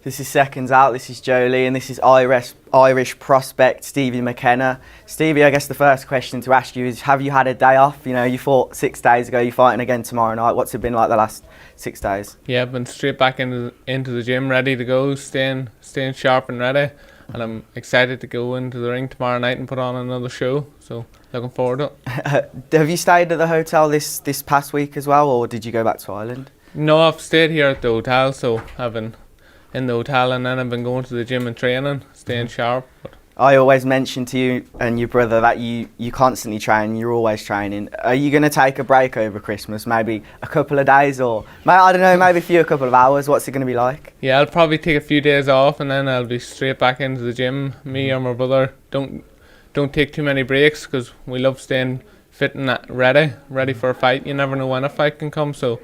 This is Seconds Out, this is Joe Leigh, and this is Irish prospect Stevie McKenna. Stevie, I guess the first question to ask you is, have you had a day off? You know, you fought 6 days ago, you're fighting again tomorrow night. What's it been like the last 6 days? Yeah, I've been straight back into the gym, ready to go, staying sharp and ready. And I'm excited to go into the ring tomorrow night and put on another show. So looking forward to it. Have you stayed at the hotel this past week as well, or did you go back to Ireland? No, I've stayed here at the hotel, so I've been in the hotel and then I've been going to the gym and training, staying sharp. I always mention to you and your brother that you constantly train, you're always training. Are you going to take a break over Christmas, maybe a couple of days, or I don't know, maybe a couple of hours? What's it going to be like? Yeah, I'll probably take a few days off and then I'll be straight back into the gym. Me or my brother don't take too many breaks because we love staying fit and ready for a fight. You never know when a fight can come, so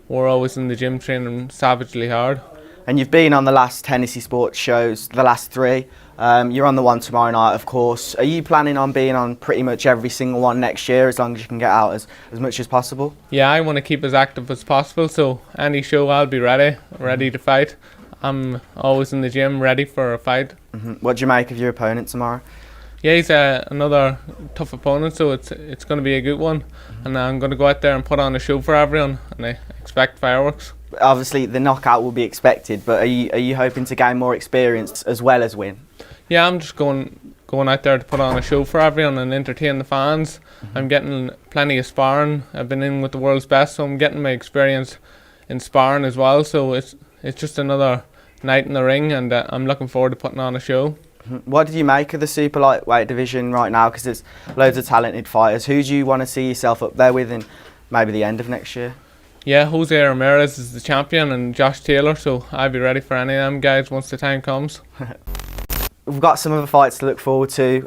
we're always in the gym training savagely hard. And you've been on the last Hennessy Sports shows, the last 3. You're on the one tomorrow night, of course. Are you planning on being on pretty much every single one next year, as long as you can get out as much as possible? Yeah, I want to keep as active as possible, so any show I'll be ready to fight. I'm always in the gym, ready for a fight. What do you make of your opponent tomorrow? Yeah, he's another tough opponent, so it's going to be a good one. And I'm going to go out there and put on a show for everyone, and I expect fireworks. Obviously, the knockout will be expected, but are you hoping to gain more experience as well as win? Yeah, I'm just going out there to put on a show for everyone and entertain the fans. I'm getting plenty of sparring. I've been in with the world's best, so I'm getting my experience in sparring as well. So it's just another night in the ring, and I'm looking forward to putting on a show. What did you make of the super lightweight division right now? Because there's loads of talented fighters. Who do you want to see yourself up there with in maybe the end of next year? Yeah, Jose Ramirez is the champion and Josh Taylor, so I'll be ready for any of them guys once the time comes. We've got some other fights to look forward to.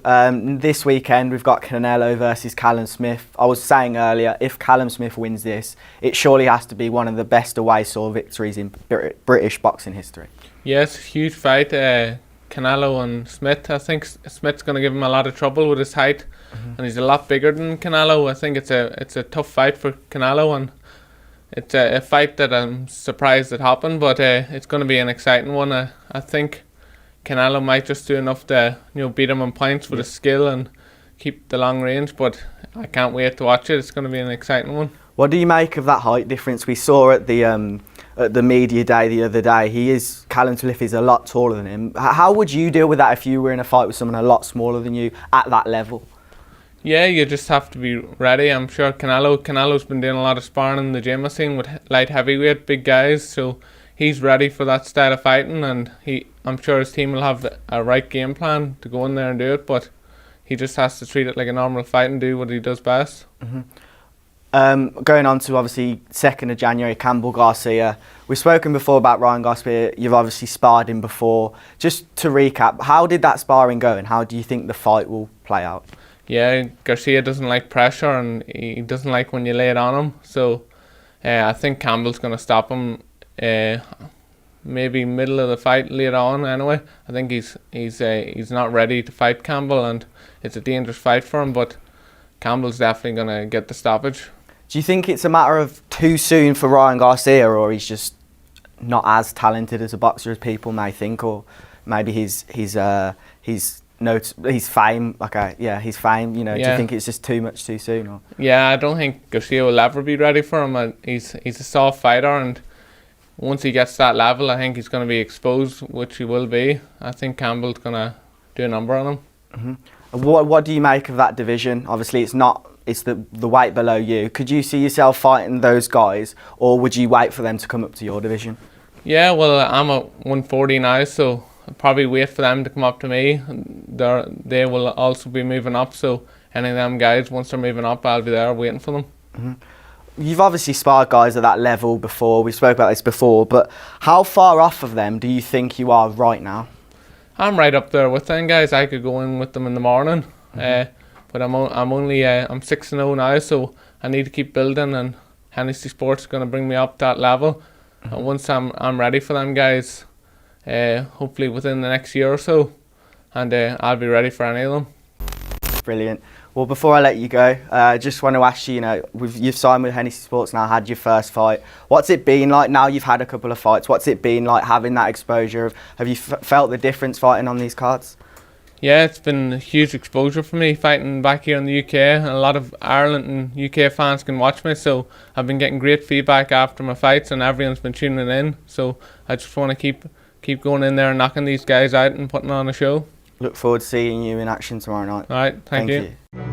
This weekend we've got Canelo versus Callum Smith. I was saying earlier, if Callum Smith wins this, it surely has to be one of the best away saw victories in British boxing history. Yes, huge fight. Canelo and Smith. I think Smith's going to give him a lot of trouble with his height, and he's a lot bigger than Canelo. I think it's a tough fight for Canelo, and it's a fight that I'm surprised it happened, but it's going to be an exciting one. I think Canelo might just do enough to beat him on points with his skill and keep the long range, but I can't wait to watch it. It's going to be an exciting one. What do you make of that height difference? We saw at the media day the other day, Callum Smith is a lot taller than him. How would you deal with that if you were in a fight with someone a lot smaller than you at that level? Yeah, you just have to be ready. I'm sure Canelo's been doing a lot of sparring in the gym, I've seen, with light heavyweight big guys, so he's ready for that style of fighting, and I'm sure his team will have a right game plan to go in there and do it, but he just has to treat it like a normal fight and do what he does best. Going on to obviously 2nd of January, Campbell Garcia. We've spoken before about Ryan Garcia. You've obviously sparred him before. Just to recap, how did that sparring go and how do you think the fight will play out? Yeah, Garcia doesn't like pressure and he doesn't like when you lay it on him. So I think Campbell's going to stop him maybe middle of the fight later on anyway. I think he's not ready to fight Campbell and it's a dangerous fight for him, but Campbell's definitely going to get the stoppage. Do you think it's a matter of too soon for Ryan Garcia, or he's just not as talented as a boxer as people may think, or maybe his fame? Okay, yeah, his fame. Do you think it's just too much too soon? Or? Yeah, I don't think Garcia will ever be ready for him. He's a soft fighter, and once he gets to that level, I think he's going to be exposed, which he will be. I think Campbell's going to do a number on him. What do you make of that division? Obviously, it's the weight below you. Could you see yourself fighting those guys, or would you wait for them to come up to your division? Yeah, well, I'm at 140 now, so I'll probably wait for them to come up to me. They will also be moving up, so any of them guys, once they're moving up, I'll be there waiting for them. You've obviously sparred guys at that level before. We spoke about this before, but how far off of them do you think you are right now? I'm right up there with them guys. I could go in with them in the morning, but I'm 6-0 now, so I need to keep building, and Hennessy Sports is going to bring me up that level. And once I'm ready for them guys, hopefully within the next year or so, and I'll be ready for any of them. Brilliant. Well, before I let you go, I just want to ask you, you've signed with Hennessy Sports now, had your first fight. What's it been like now you've had a couple of fights? What's it been like having that exposure? Have you felt the difference fighting on these cards? Yeah, it's been a huge exposure for me fighting back here in the UK. And a lot of Ireland and UK fans can watch me, so I've been getting great feedback after my fights, and everyone's been tuning in. So I just want to keep going in there and knocking these guys out and putting on a show. Look forward to seeing you in action tomorrow night. All right, thank you. You.